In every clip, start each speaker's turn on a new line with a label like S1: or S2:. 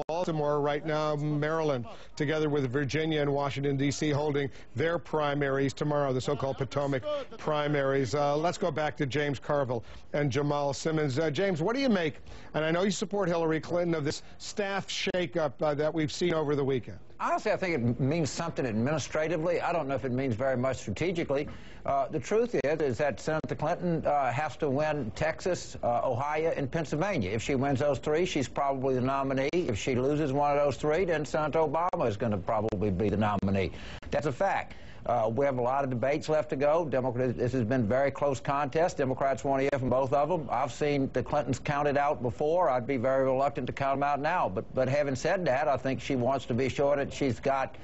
S1: Baltimore. Right now, Maryland, together with Virginia and Washington, D.C., holding their primaries tomorrow, the so-called Potomac primaries. Let's go back to James Carville and Jamal Simmons. James, what do you make, and I know you support Hillary Clinton, of this staff shakeup that we've seen over the weekend?
S2: Honestly, I think it means something administratively. I don't know if it means very much strategically. The truth is that Senator Clinton has to win Texas, Ohio, and Pennsylvania. If she wins those three, she's probably the nominee. If she loses one of those three, then Senator Obama is going to probably be the nominee. That's a fact. We have a lot of debates left to go. This has been a very close contest. Democrats want to hear from both of them. I've seen the Clintons counted out before. I'd be very reluctant to count them out now. But having said that, I think she wants to be sure that she's got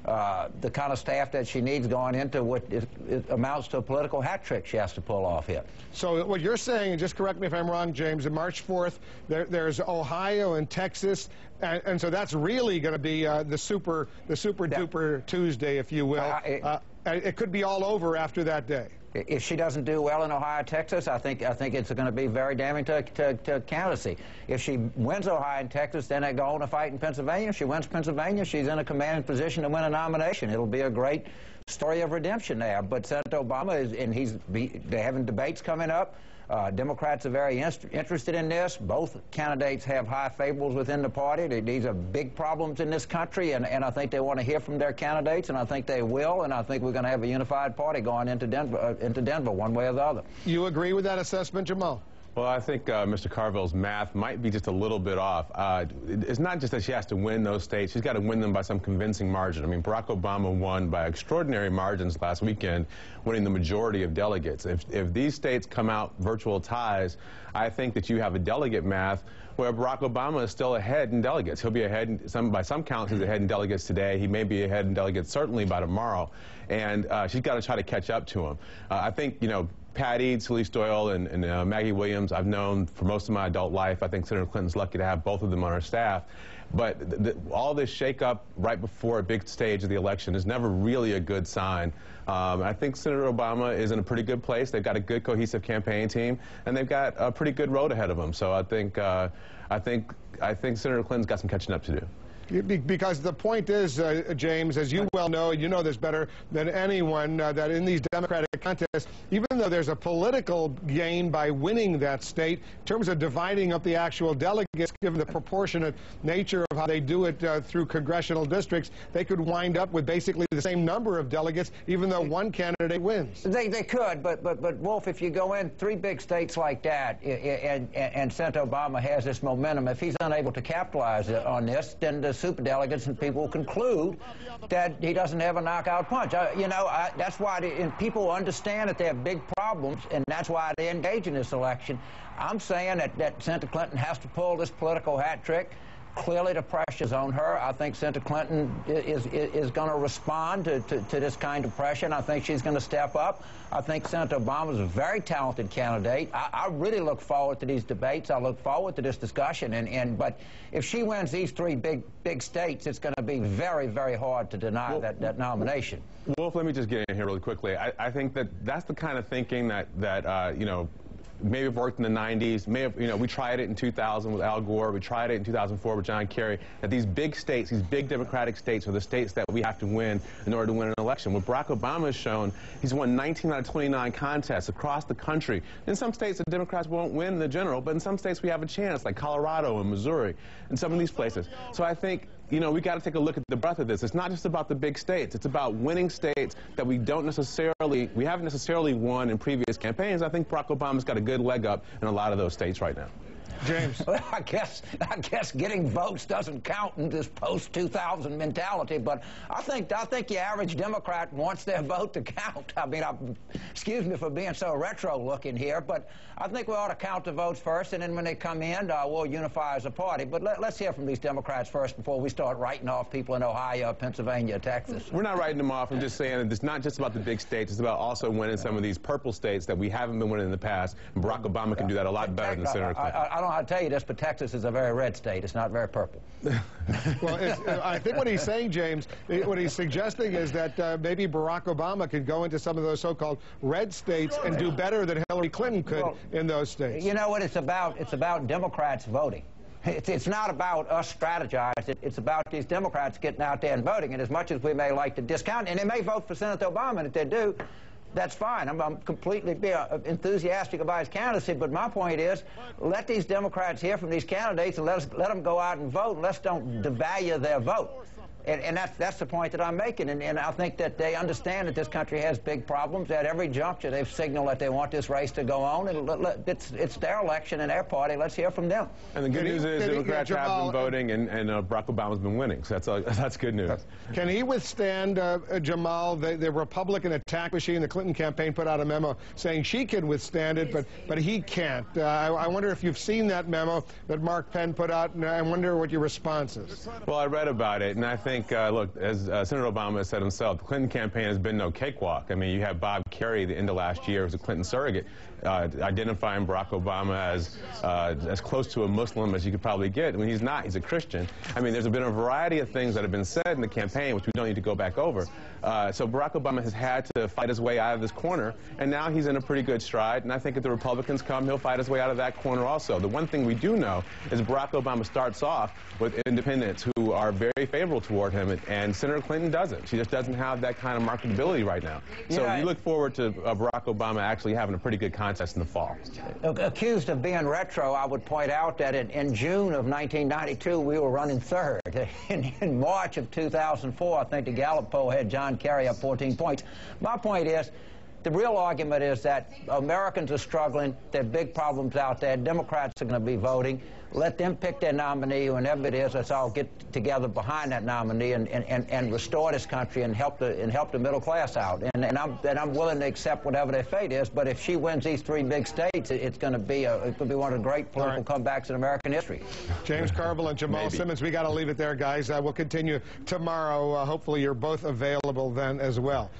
S2: the kind of staff that she needs going into what it amounts to a political hat trick she has to pull off here. So what you're saying, and just correct me if I'm wrong, James, on March 4th, there's Ohio and Texas, and so that's really going to be the super duper Tuesday, if you will. It could be all over after that day. If she doesn't do well in Ohio, Texas, I think it's going to be very damning to candidacy. If she wins Ohio and Texas, then they go on to fight in Pennsylvania. If she wins Pennsylvania, she's in a commanding position to win a nomination. It'll be a great story of redemption there. But Senator Obama is, and they're having debates coming up. Democrats are very interested in this. Both candidates have high favorables within the party. These are big problems in this country, and I think they want to hear from their candidates, and I think they will, and I think we're going to have a unified party going into Denver one way or the other. You agree with that assessment, Jamal?
S3: Well, I think Mr. Carville's math might be just a little bit off. It's not just that she has to win those states. She's got to win them by some convincing margin. I mean, Barack Obama won by extraordinary margins last weekend, winning the majority of delegates. If these states come out virtual ties, I think that you have a delegate math where Barack Obama is still ahead in delegates. He'll be ahead, by some counts, he's ahead in delegates today. He may be ahead in delegates certainly by tomorrow. And she's got to try to catch up to him. I think, you know, Pat Eads, Celeste Doyle, and Maggie Williams, I've known for most of my adult life. I think Senator Clinton's lucky to have both of them on her staff. But all this shakeup right before a big stage of the election is never really a good sign. I think Senator Obama is in a pretty good place. They've got a good, cohesive campaign team, and they've got a pretty good road ahead of them. So I think Senator Clinton's got some catching up to do.
S1: Because the point is, James, as you well know, you know this better than anyone, that in these Democratic contests, even though there's a political gain by winning that state, in terms of dividing up the actual delegates, given the proportionate nature of how they do it through congressional districts, they could wind up with basically the same number of delegates, even though one candidate wins. They could, but Wolf, if you go in three big states like that, and Senator Obama has this momentum, if he's unable to capitalize on this, then the superdelegates and people conclude that he doesn't have a knockout punch. That's why people understand that they have big problems, and that's why they engage in this election. I'm saying that Senator Clinton has to pull this political hat trick. Clearly, the pressure's on her. I think Senator Clinton is going to respond to this kind of pressure, and I think she's going to step up. I think Senator Obama's a very talented candidate. I really look forward to these debates. I look forward to this discussion. But if she wins these three big states, it's going to be very, very hard to deny that nomination.
S3: Wolf, let me just get in here really quickly. I think that's the kind of thinking that you know, maybe have worked in the 90s, we tried it in 2000 with Al Gore, we tried it in 2004 with John Kerry, that these big states, these big Democratic states are the states that we have to win in order to win an election. What Barack Obama has shown, he's won 19 out of 29 contests across the country. In some states, the Democrats won't win in the general, but in some states we have a chance, like Colorado and Missouri, and some of these places. So I think, you know, we got to take a look at the breadth of this. It's not just about the big states. It's about winning states that we haven't necessarily won in previous campaigns. I think Barack Obama's got a good leg up in a lot of those states right now.
S1: James.
S2: Well, I guess getting votes doesn't count in this post-2000 mentality, but I think the average Democrat wants their vote to count. I mean, excuse me for being so retro-looking here, but I think we ought to count the votes first, and then when they come in, we'll unify as a party. But let's hear from these Democrats first before we start writing off people in Ohio, Pennsylvania, Texas.
S3: We're not writing them off. I'm just saying that it's not just about the big states. It's about also winning some of these purple states that we haven't been winning in the past. And Barack Obama can do that a lot better than Senator Clinton.
S2: I don't know how to tell you this, but Texas is a very red state. It's not very purple.
S1: Well, I think what he's saying, James, what he's suggesting is that maybe Barack Obama could go into some of those so-called red states and do better than Hillary Clinton could in those states.
S2: You know what it's about? It's about Democrats voting. It's not about us strategizing. It's about these Democrats getting out there and voting. And as much as we may like to discount, and they may vote for Senator Obama, and if they do, that's fine. I'm completely enthusiastic about his candidacy, but my point is, let these Democrats hear from these candidates and let them go out and vote. Let's don't devalue their vote. And that's the point that I'm making. And I think that they understand that this country has big problems. At every juncture, they've signaled that they want this race to go on. And it's their election and their party. Let's hear from them.
S3: And the good news is Democrats have been voting, and Barack Obama's been winning. So that's good news.
S1: Can he withstand, Jamal, the Republican attack machine? The Clinton campaign put out a memo saying she can withstand it, but he can't. I wonder if you've seen that memo that Mark Penn put out, and I wonder what your response is.
S3: Well, I read about it, and I think, look, as Senator Obama said himself, the Clinton campaign has been no cakewalk. I mean, you have Bob Kerrey, the end of last year, was a Clinton surrogate, identifying Barack Obama as close to a Muslim as you could probably get. I mean, he's not. He's a Christian. I mean, there's been a variety of things that have been said in the campaign, which we don't need to go back over. So Barack Obama has had to fight his way out of this corner, and now he's in a pretty good stride. And I think if the Republicans come, he'll fight his way out of that corner also. The one thing we do know is Barack Obama starts off with independents who are very favorable toward him, and Senator Clinton doesn't. She just doesn't have that kind of marketability right now. So we look forward to Barack Obama actually having a pretty good contest in the fall.
S2: Accused of being retro, I would point out that in June of 1992, we were running third. In March of 2004, I think the Gallup poll had John Kerry up 14 points. My point is, the real argument is that Americans are struggling. There are big problems out there. Democrats are going to be voting. Let them pick their nominee, whoever it is. Let's all get together behind that nominee and restore this country and help the middle class out. And I'm willing to accept whatever their fate is. But if she wins these three big states, it's going to be one of the great political comebacks in American history.
S1: James Carville and Jamal Simmons, we got to leave it there, guys. We'll continue tomorrow. Hopefully, you're both available then as well.